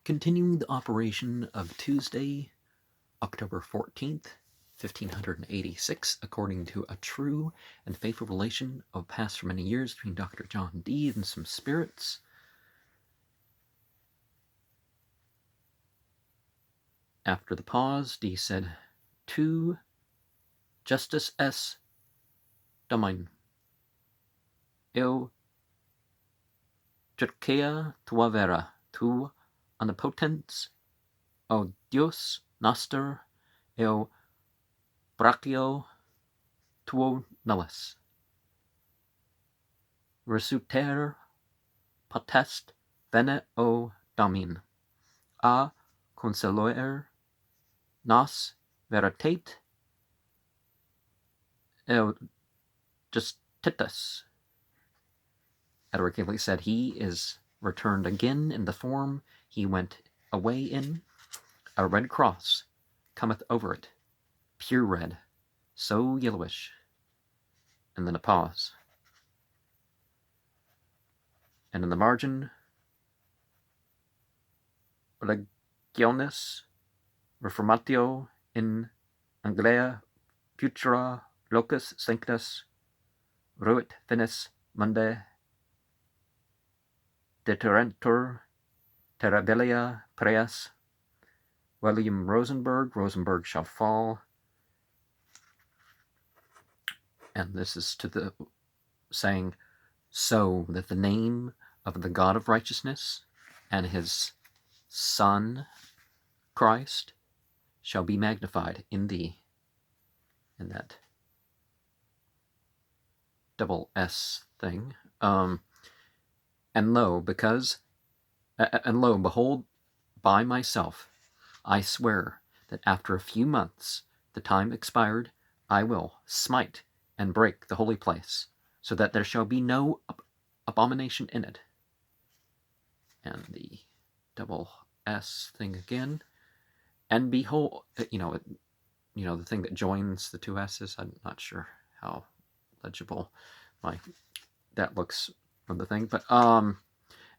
Continuing the operation of Tuesday, October 14th, 1586, according to a true and faithful relation of past for many years between Dr. John Dee and some spirits. After the pause, Dee said, "Tu Justus es Domin. Eu cercea tua vera, tu omnipotens, o Deus noster, eu brachio tuo nullis. Resuter potest bene o Domin, a conceloer nos veritate eu justitas." Edward Gibbon said, "He is returned again in the form he went away in. A red cross cometh over it, pure red, so yellowish." And then a pause. And in the margin, Legionis Reformatio in Anglia futura locus sanctus ruit finis mundi deterentur terribilia preas. William Rosenberg shall fall. And this is to the saying, so that the name of the God of righteousness and his Son, Christ, shall be magnified in thee. In that double S thing. And lo, behold, by myself, I swear that after a few months, the time expired, I will smite and break the holy place, so that there shall be no abomination in it. And the double S thing again. And behold, the thing that joins the two S's. I'm not sure how legible that looks from the thing, but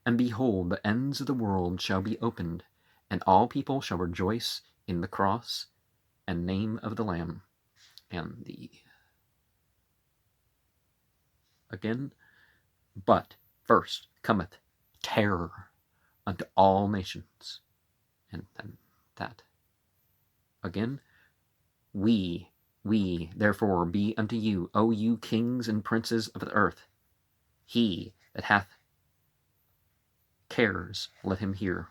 and behold, the ends of the world shall be opened, and all people shall rejoice in the cross and name of the Lamb. And the again, but first cometh terror unto all nations. And then that again, we therefore be unto you, O you kings and princes of the earth. He that hath cares, let him hear. ...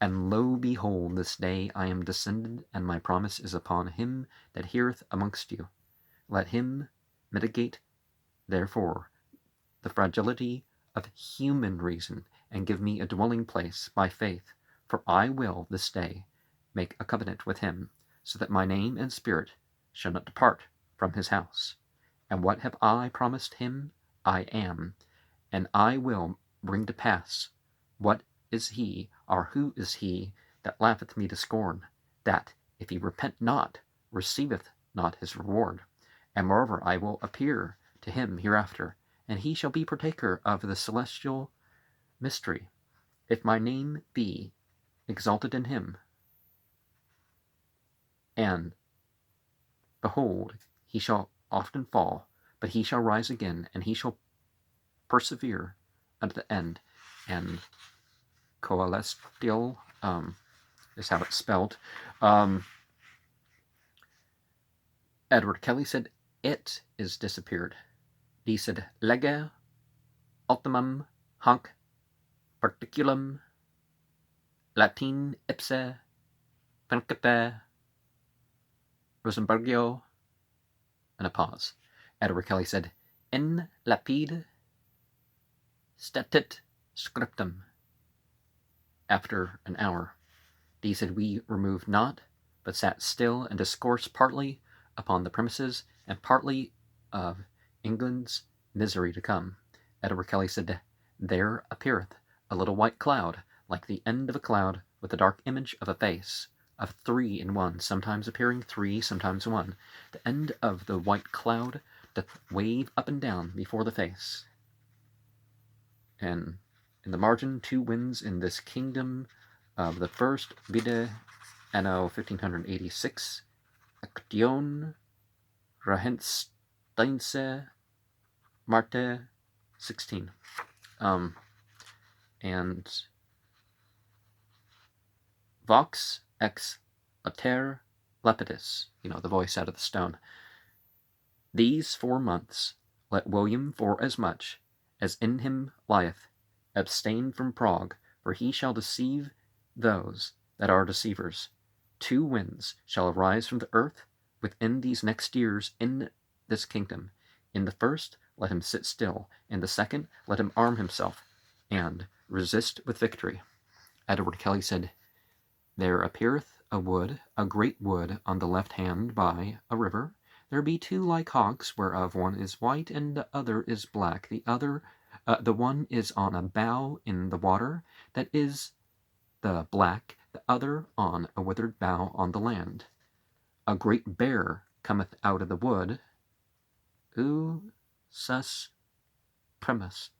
And lo, behold, this day I am descended, and my promise is upon him that heareth amongst you. Let him mitigate, therefore, the fragility of human reason, and give me a dwelling place by faith, for I will this day make a covenant with him, so that my name and spirit shall not depart from his house. And what have I promised him? I am, and I will bring to pass. What is he, or who is he, that laugheth me to scorn, that, if he repent not, receiveth not his reward? And moreover, I will appear to him hereafter, and he shall be partaker of the celestial mystery, if my name be exalted in him. And behold, he shall often fall, but he shall rise again, and he shall persevere unto the end. And coelestial is how it's spelled. Edward Kelly said, it is disappeared. He said, lege ultimum hanc particulum Latin ipse principe Rosenbergio. And a pause. Edward Kelly said, in lapide statit scriptum. After an hour, Dee said, we removed not, but sat still and discoursed partly upon the premises and partly of England's misery to come. Edward Kelly said, there appeareth a little white cloud, like the end of a cloud, with the dark image of a face, of 3 in 1, sometimes appearing 3, sometimes 1. The end of the white cloud doth wave up and down before the face. And In the margin, 2 winds in this kingdom of the first Vide anno 1586, Action Rahensteinse Marte 16. And Vox ex later lepidus, the voice out of the stone. These 4 months let William for as much as in him lieth abstain from Prague, for he shall deceive those that are deceivers. 2 winds shall arise from the earth within these next years in this kingdom. In the first let him sit still, in the second let him arm himself, and resist with victory. Edward Kelly said, There appeareth a wood, a great wood, on the left hand by a river. There be 2 like hawks, whereof one is white and the other is black. The one is on a bough in the water, that is the black, the other on a withered bough on the land. A great bear cometh out of the wood. Sus premus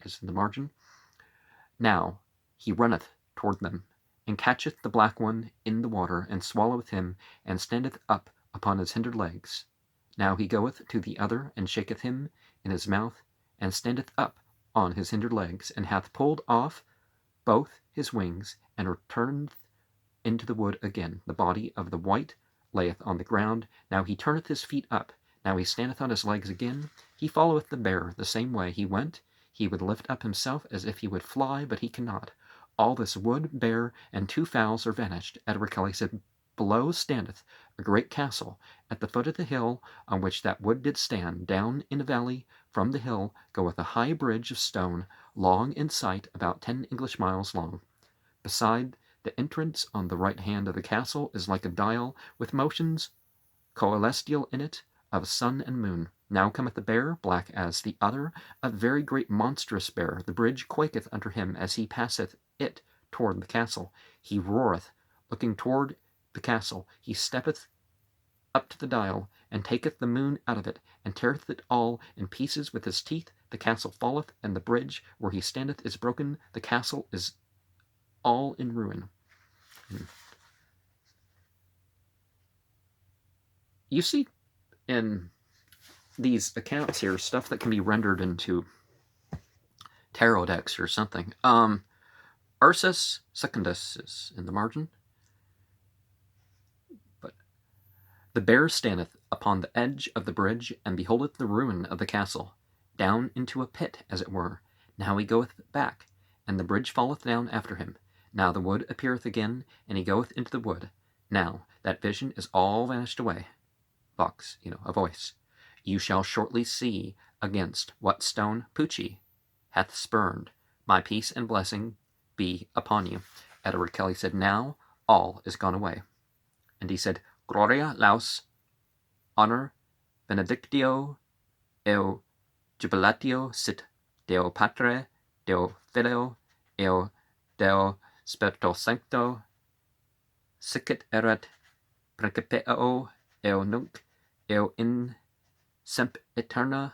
is in the margin. Now he runneth toward them, and catcheth the black one in the water, and swalloweth him, and standeth up upon his hinder legs. Now he goeth to the other, and shaketh him in his mouth, and standeth up on his hinder legs, and hath pulled off both his wings, and returneth into the wood again. The body of the white layeth on the ground. Now he turneth his feet up. Now he standeth on his legs again. He followeth the bear the same way he went. He would lift up himself as if he would fly, but he cannot. All this wood, bear, and 2 fowls are vanished. Edward Kelly said, Below standeth a great castle, at the foot of the hill on which that wood did stand. Down in a valley from the hill goeth a high bridge of stone, long in sight, about 10 English miles long. Beside the entrance on the right hand of the castle is like a dial, with motions celestial in it, of sun and moon. Now cometh the bear, black as the other, a very great monstrous bear. The bridge quaketh under him as he passeth it toward the castle. He roareth, looking toward the castle. He steppeth up to the dial, and taketh the moon out of it, and teareth it all in pieces with his teeth. The castle falleth, and the bridge where he standeth is broken. The castle is all in ruin. You see in these accounts here stuff that can be rendered into tarot decks or something. Ursus Secundus is in the margin. But the bear standeth upon the edge of the bridge, and beholdeth the ruin of the castle, down into a pit, as it were. Now he goeth back, and the bridge falleth down after him. Now the wood appeareth again, and he goeth into the wood. Now that vision is all vanished away. Vox, a voice. You shall shortly see against what stone Pucci hath spurned. My peace and blessing be upon you. Edward Kelly said, Now all is gone away. And he said, Gloria laus, honor, benedictio, eo jubilatio sit Deo Patre, Deo Filio, eo Deo Spirito Sancto, sicut erat principio, eo nunc, eo in semp eterna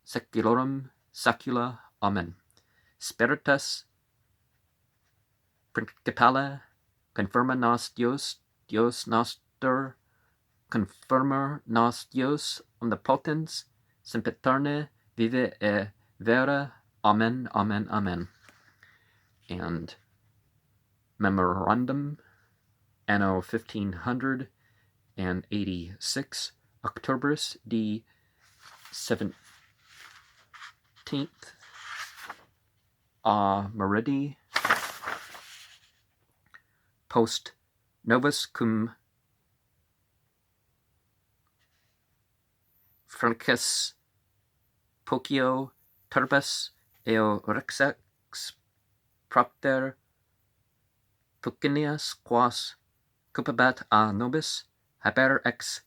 seculorum secula. Amen. Spiritus principale confirma nos Dios noster, confirmer nos Dios omnipotens, sempiterne vive e vera. Amen, amen, amen. And memorandum, anno 1586, Octobris the 17th, meridi, post novus cum Francis Pocio turbus eo rexex propter Pucinius quas cupabat a nobis haber ex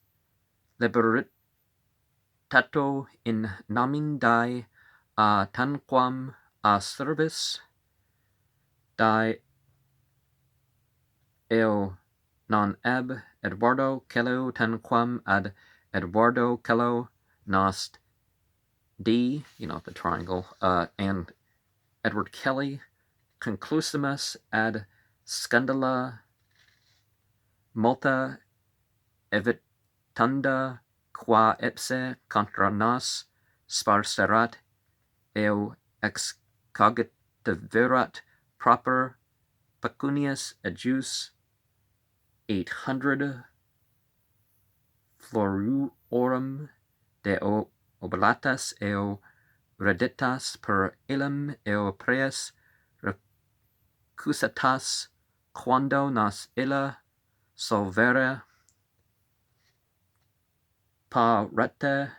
libertato in nomin die a tanquam a service die eo non ab Eduardo Cello tanquam ad Eduardo Cello nost D, the triangle, and Edward Kelly, conclusimus ad scandala multa evitanda qua ipse contra nos sparserat eo excogitaverat proper pecunias ejus 800 floruorum de oblatas eo reditas per illum eo preas recusatas quando nos illa solvere parete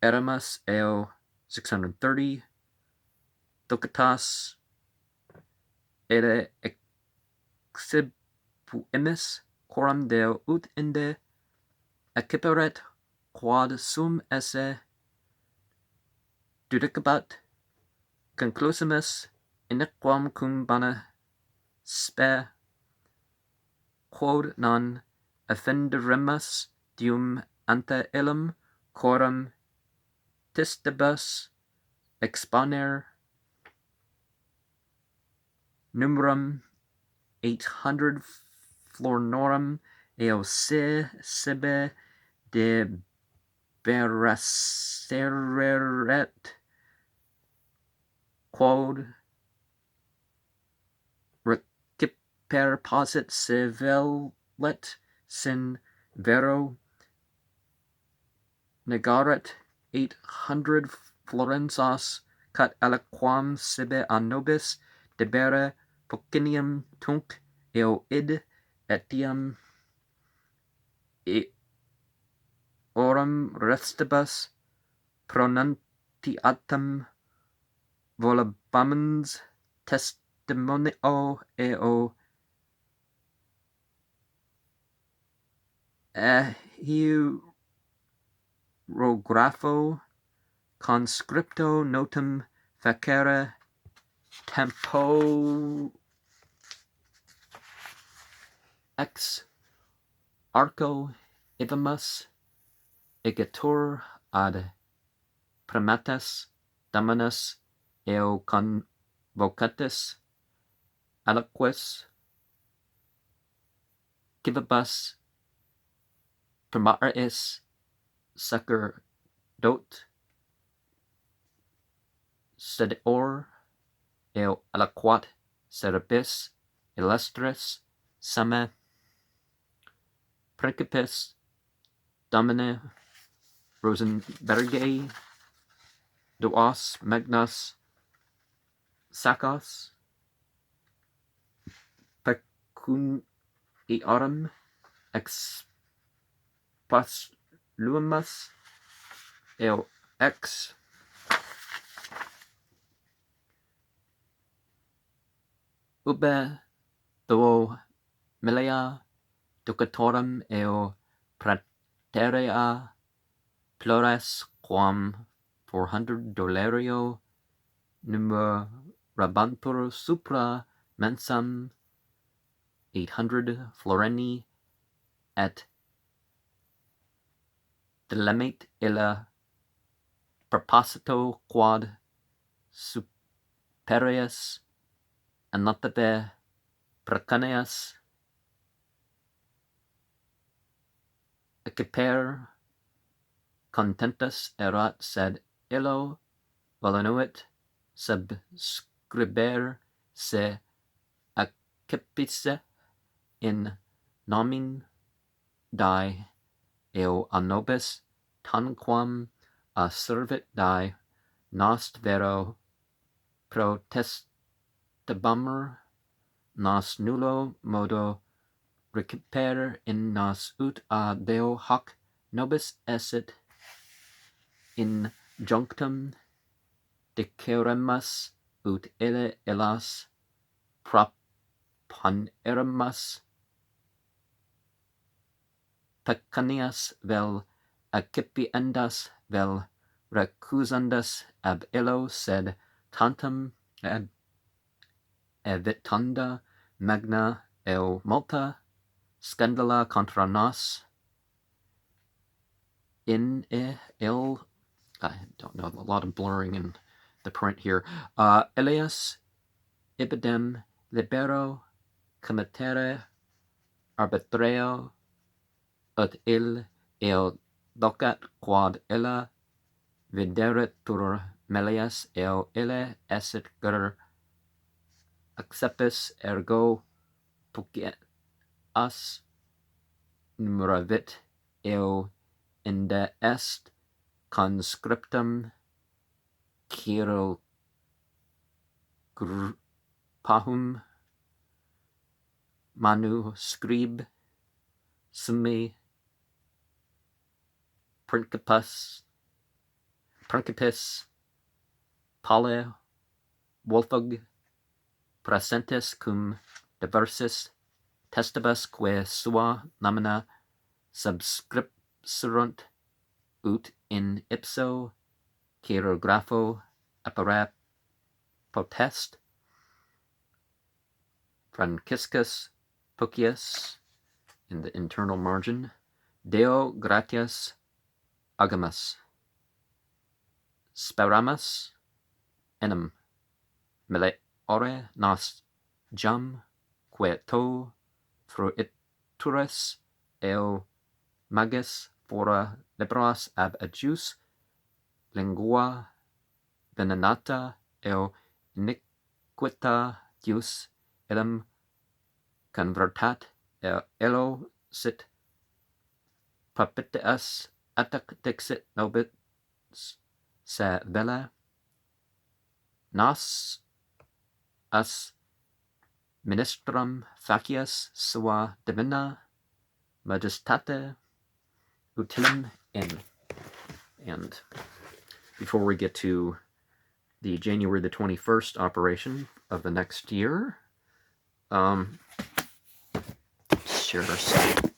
eremus eo 630 ducatas ere exibuimus quorum deo ut inde acciperet quod sum esse judicabat conclusimus iniquam cum bana spe quod non offenderemus Deum ante illum quorum tistibus exponer numerum 800 flornorum eo sibe de beraseret quod reciper posit civilet sin vero negaret 800 florenzas cut aliquam sibi a nobis debere pocinium tunc eo id etiam orum restibus pronuntiatum volabamens testimonio eo hierographo conscripto notum facere tempo ex arco ivamus igitur ad primatus dominus eo convocatus aliquis civibus primaris sacerdot sedior eo aliquat seribis illustris seme principis domine Rosenbergae duos magnas sacos pecuniarum expostulumus eo ex ube duo milia ducatorum eo praeterea plures quam 400 dolerio numerabantur supra mensam 800 floreni et dilemate illa proposito quod superius annatabe precaneus acciper contentus erat sed illo volunuit subscriber se accipisse in nomin die eo a nobis tanquam a servit die nost vero protestabamur nos nullo modo reciper in nos ut a deo hoc nobis esset in junctum diceremus ut ille illas proponeremus pecunias vel accipiendas vel recusandas ab illo sed tantum evitanda magna eo multa scandala contra nos in I don't know, a lot of blurring and the print here. Elias ibidem libero committere arbitreo ut il docat quod illa videretur melius ille esset acceptus ergo puget as numeravit inde est conscriptum Kiro pahum manu scribe summi principis pale wolfug presentis cum diversis testibus quae sua nomina subscripserunt ut in ipso chirographo apparat potest Franciscus Pucius in the internal margin, Deo gratias agamus speramus enim meliore nos jam quae to fruituris eo magis fora libros ab adjus lingua venenata eo iniquita Deus illum convertat elo sit propitias atac dixit nobis se vela nos as ministrum facias sua divina majestate utilum in. And before we get to the January the 21st operation of the next year, share some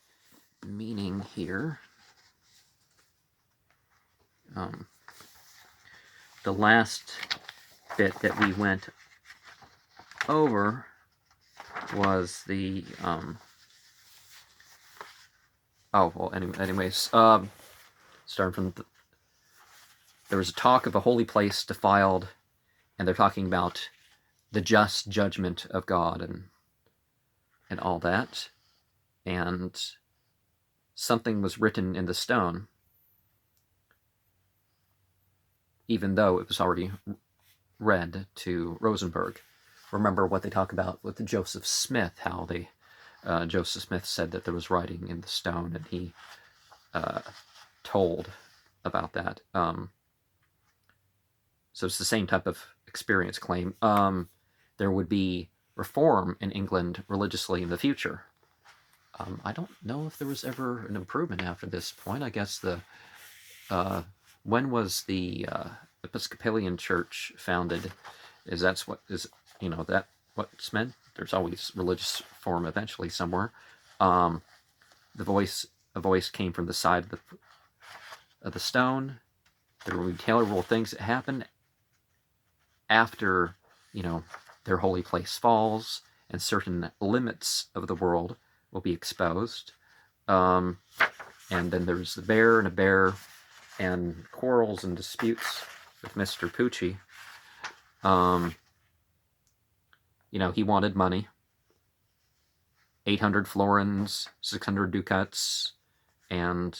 meaning here. The last bit that we went over was the starting from there was a talk of a holy place defiled, and they're talking about the just judgment of God and all that, and something was written in the stone, even though it was already read to Rosenberg. Remember what they talk about with Joseph Smith, how they Joseph Smith said that there was writing in the stone, and he told about that. So it's the same type of experience claim. There would be reform in England religiously in the future. I don't know if there was ever an improvement after this point. I guess when was the Episcopalian Church founded? Is that's what is that what's meant? There's always religious form eventually somewhere. A voice came from the side of the stone. There will be terrible things that happen after their holy place falls, and certain limits of the world will be exposed. And then there's the bear and a bear, and quarrels and disputes with Mr. Pucci. He wanted money. 800 florins, 600 ducats, and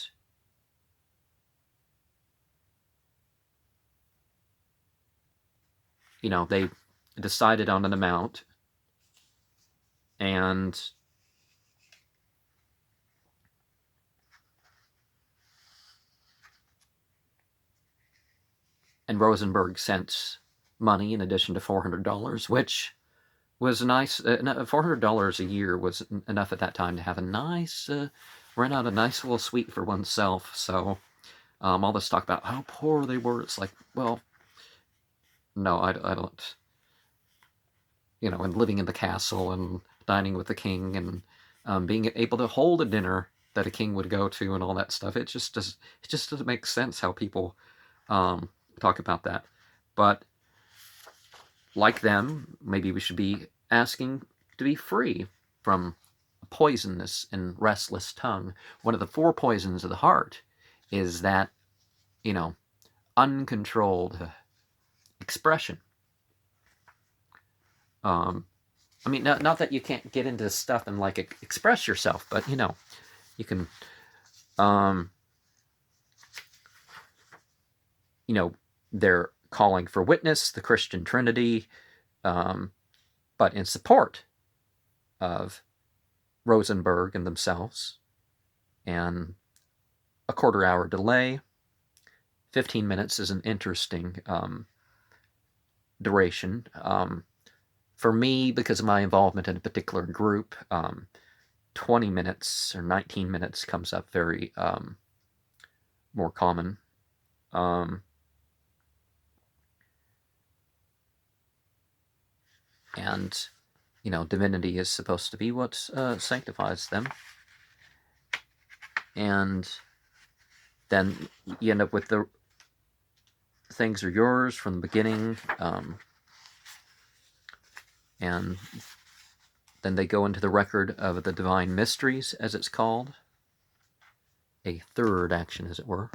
they decided on an amount, and Rosenberg sent money in addition to $400, which was nice. $400 a year was enough at that time to have a nice, rent out a nice little suite for oneself. So all this talk about how poor they were, it's like, well, no, I don't. And living in the castle and dining with the king and being able to hold a dinner that a king would go to and all that stuff. It just doesn't make sense how people talk about that. But like them, maybe we should be asking to be free from a poisonous and restless tongue. One of the 4 poisons of the heart is that, uncontrolled expression. I mean, not that you can't get into stuff and like express yourself, but you know, you can, you know, they're calling for witness, the Christian Trinity, but in support of Rosenberg and themselves, and a quarter-hour delay. 15 minutes is an interesting duration. For me, because of my involvement in a particular group, 20 minutes or 19 minutes comes up very more common. And, you know, divinity is supposed to be what sanctifies them. And then you end up with the things are yours from the beginning. And then they go into the record of the divine mysteries, as it's called. A third action, as it were.